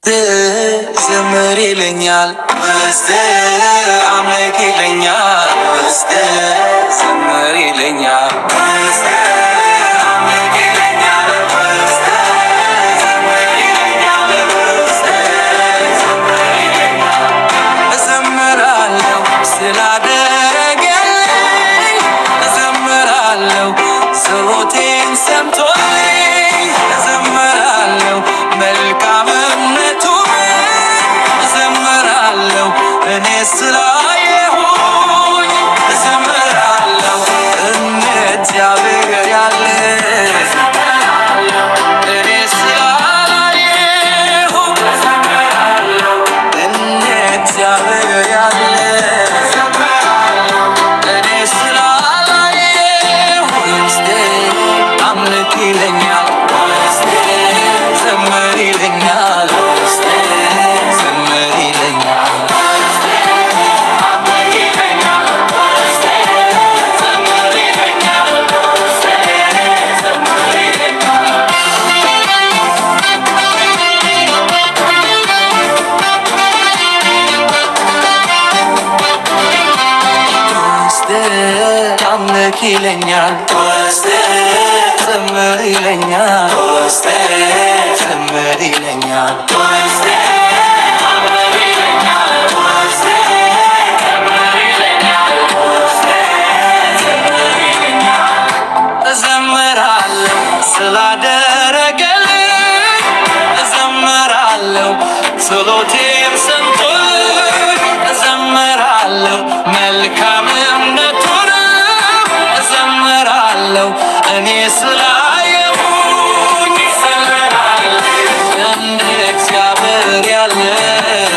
ዘምር ይለኛል ውስጥ አምልክ ይለኛል ውስጥ ዘምር ይለኛል ውስጥ አምልክ ይለኛል ውስጥ ዘምር ይለኛል ውስጥ ዘምር ይለኛል እዘምራለሁ ስላደረገልኝ እዘምራለሁ ጸሎቴን ሰምቶልኝ እዘምራለሁ መልካምነቱን እዘምራለሁ እኔ ስላየሁኝ እዘምራለሁ እንደ እግዚአብሔር ያለ እኔ ስላላየሁ እዘምራለሁ እንደ እግዚአብሔር ያለ እኔ ስላላየሁ ውስጤ አምልክ ይለኛል ዘምር ይለኛል ውስጤ ዘምር ይለኛል አምልክ ይለኛል ውስጤ ዘምር ይለኛል ውስጤ ዘምር ይለኛል ውስጤ አምልክ ይለኛል ውስጤ ዘምር ይለኛል ውስጤ ዘምር ይለኛል ውስጤ አምልክ ይለኛል ውስጤ ዘምር ይለኛል ውስጤ ዘምር ይለኛል እዘምራለሁ ስላደረገልኝ እዘምራለሁ ጸሎቴን ሰምቶልኝ እዘምራለሁ መልካምነቱን እዘምራለሁ እኔ ስላየሁኝ እዘምራለሁ እንደ እግዚአብሔር ያለ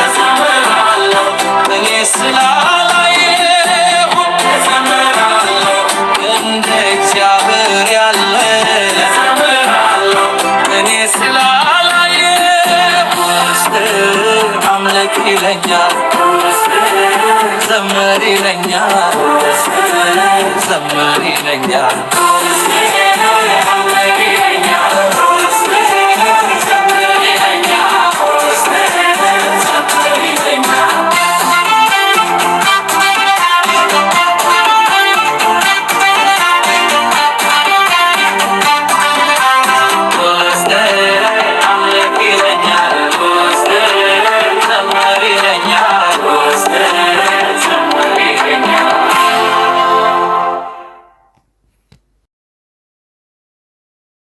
እዘምራለሁ እኔ ስላላየሁ እዘምራለሁ እንደ እግዚአብሔር ያለ እዘምራለሁ እኔ ስላላየሁ ውስጥ አምልክ ይለኛል ውስጥ ዘምር ይለኛል ውስጥ ዘምር ይለኛል